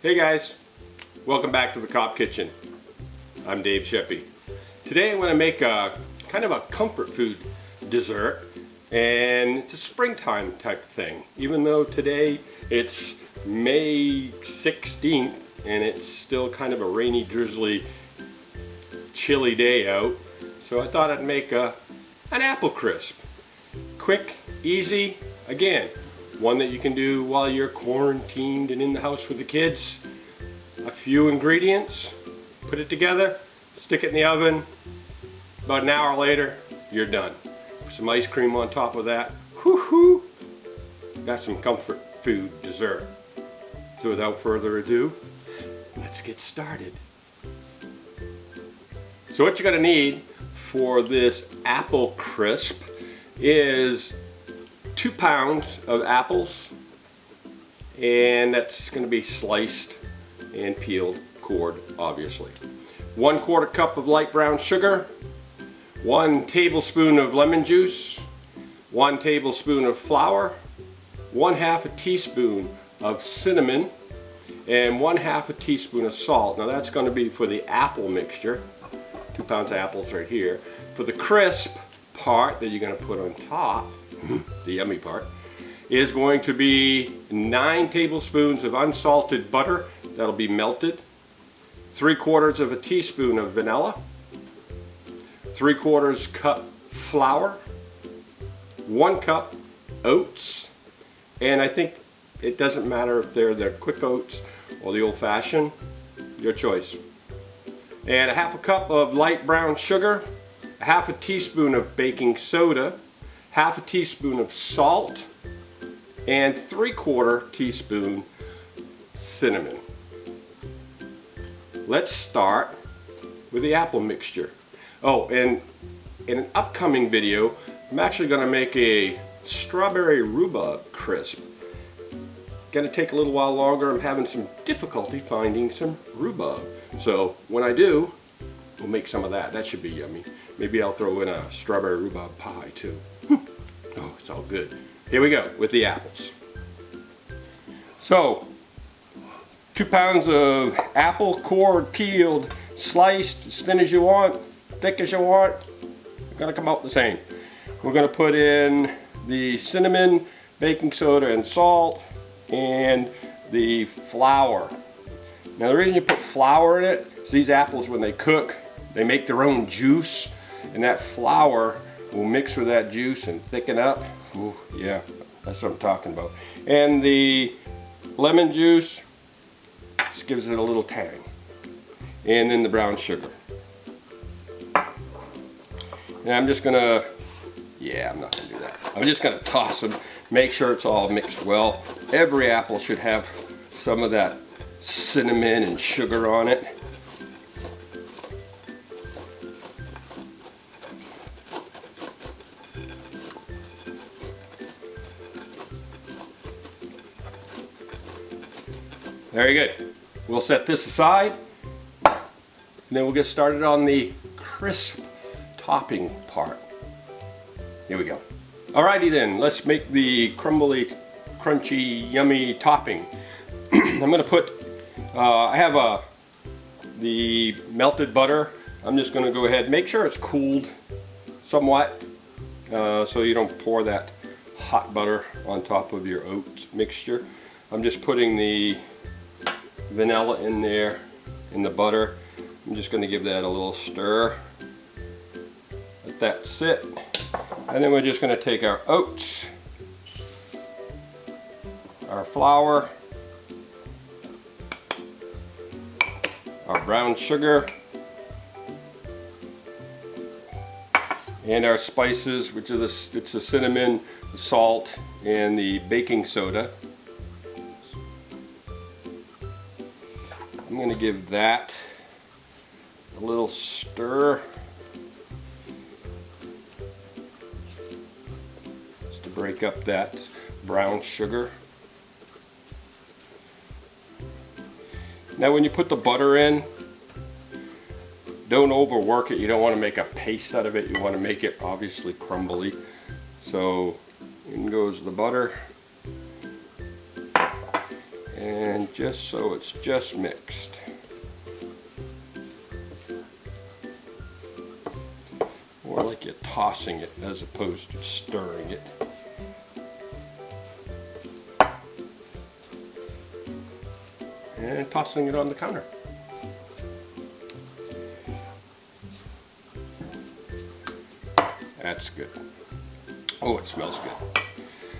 Hey guys, welcome back to the Cop Kitchen. I'm Dave Sheppy. Today I want to make a kind of a comfort food dessert, and it's a springtime type of thing. Even though today it's May 16th and it's still kind of a rainy, drizzly, chilly day out, so I thought I'd make an apple crisp. Quick, easy, again, one that you can do while you're quarantined and in the house with the kids. A few ingredients, put it together, stick it in the oven. About an hour later, you're done. Put some ice cream on top of that. Whoo-hoo! Got some comfort food dessert. So without further ado, let's get started. So what you're going to need for this apple crisp is 2 pounds of apples, and that's going to be sliced and peeled, cored obviously. 1/4 cup of light brown sugar, 1 tablespoon of lemon juice, 1 tablespoon of flour, 1/2 a teaspoon of cinnamon, and 1/2 a teaspoon of salt. Now that's going to be for the apple mixture. 2 pounds of apples right here. For the crisp part that you're going to put on top, the yummy part, is going to be 9 tablespoons of unsalted butter that'll be melted, 3/4 of a teaspoon of vanilla, 3/4 cup flour, 1 cup oats, and I think it doesn't matter if they're the quick oats or the old-fashioned, your choice. And 1/2 cup of light brown sugar, 1/2 teaspoon of baking soda, 1/2 teaspoon of salt, and 3/4 teaspoon cinnamon. Let's start with the apple mixture. Oh, and in an upcoming video, I'm actually going to make a strawberry rhubarb crisp. Going to take a little while longer. I'm having some difficulty finding some rhubarb. So when I do, we'll make some of that. That should be yummy. Maybe I'll throw in a strawberry rhubarb pie too. Oh, it's all good. Here we go with the apples. So, 2 pounds of apple, cored, peeled, sliced, as thin as you want, thick as you want. They're going to come out the same. We're going to put in the cinnamon, baking soda, and salt, and the flour. Now the reason you put flour in it is these apples, when they cook, they make their own juice, and that flour will mix with that juice and thicken up. Ooh, yeah, that's what I'm talking about. And the lemon juice just gives it a little tang. And then the brown sugar. And I'm just gonna, I'm not gonna do that. I'm just gonna toss them, make sure it's all mixed well. Every apple should have some of that cinnamon and sugar on it. Very good. We'll set this aside, and then we'll get started on the crisp topping part. Here we go. Alrighty then, let's make the crumbly, crunchy, yummy topping. I'm going to put, I have the melted butter. I'm just going to go ahead, make sure it's cooled somewhat, so you don't pour that hot butter on top of your oats mixture. I'm just putting the vanilla in there, in the butter. I'm just going to give that a little stir. Let that sit. And then we're just going to take our oats, our flour, our brown sugar, and our spices, which are it's the cinnamon, the salt, and the baking soda. I'm going to give that a little stir just to break up that brown sugar. Now when you put the butter in, don't overwork it. You don't want to make a paste out of it. You want to make it obviously crumbly. So in goes the butter. And just so it's just mixed. More like you're tossing it as opposed to stirring it. And tossing it on the counter. That's good. Oh, it smells good.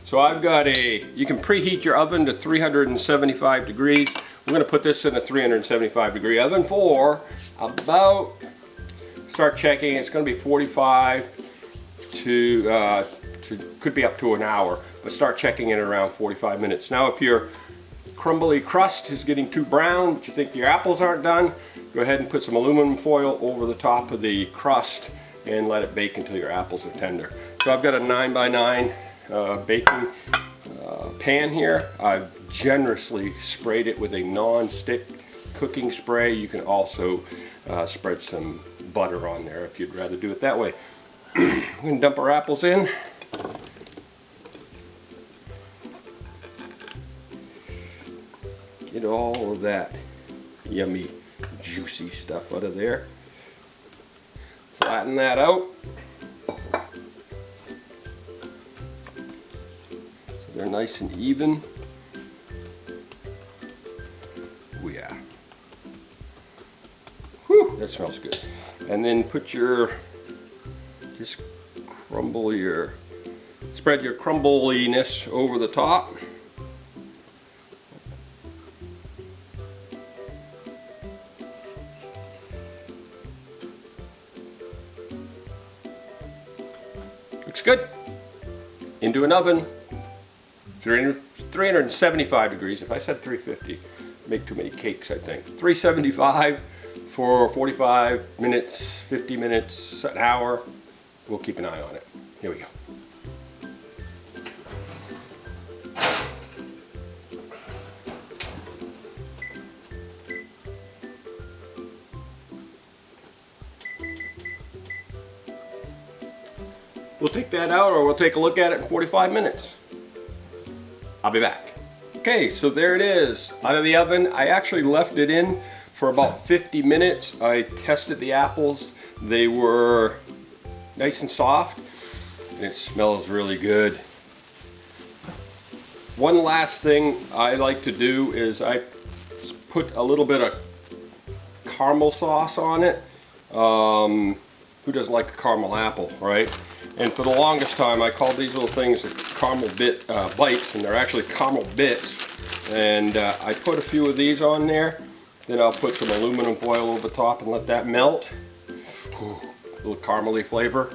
So I've got you can preheat your oven to 375 degrees. We're going to put this in a 375 degree oven for about, start checking, it's going to be 45 to could be up to an hour, but start checking in around 45 minutes. Now if your crumbly crust is getting too brown, but you think your apples aren't done, go ahead and put some aluminum foil over the top of the crust and let it bake until your apples are tender. So I've got a 9x9 baking pan here. I've generously sprayed it with a non-stick cooking spray. You can also spread some butter on there if you'd rather do it that way. We're going to dump our apples in. Get all of that yummy, juicy stuff out of there. Flatten that out. So they're nice and even. Oh yeah. Whew, that smells good. And then put your, just crumble your, spread your crumbliness over the top. Looks good. Into an oven, 375 degrees. If I said 350, make too many cakes, I think. 375 for 45 minutes, 50 minutes, an hour. We'll keep an eye on it. Here we go. We'll take that out, or we'll take a look at it in 45 minutes. I'll be back. Okay, so there it is, out of the oven. I actually left it in for about 50 minutes. I tested the apples. They were nice and soft, and it smells really good. One last thing I like to do is I put a little bit of caramel sauce on it. Who doesn't like a caramel apple, right? And for the longest time, I called these little things caramel bites, and they're actually caramel bits. And I put a few of these on there. Then I'll put some aluminum foil over the top and let that melt. Ooh, a little caramely flavor.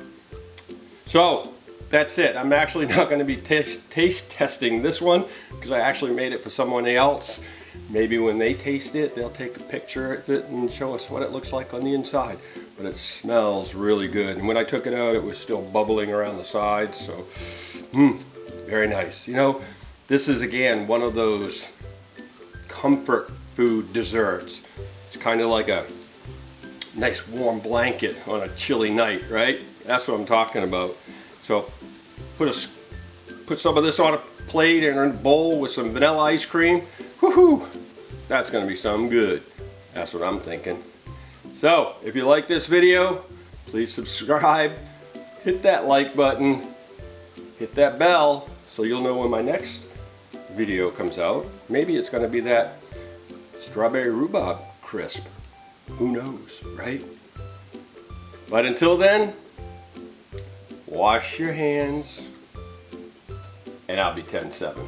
So that's it. I'm actually not going to be taste testing this one because I actually made it for someone else. Maybe when they taste it, they'll take a picture of it and show us what it looks like on the inside. But it smells really good. And when I took it out, it was still bubbling around the sides. So, very nice. You know, this is again one of those comfort food desserts. It's kind of like a nice warm blanket on a chilly night, right? That's what I'm talking about. So, put some of this on a plate and in a bowl with some vanilla ice cream. Woohoo! That's gonna be something good. That's what I'm thinking. So, if you like this video, please subscribe, hit that like button, hit that bell so you'll know when my next video comes out. Maybe it's gonna be that strawberry rhubarb crisp. Who knows, right? But until then, wash your hands, and I'll be 10-7.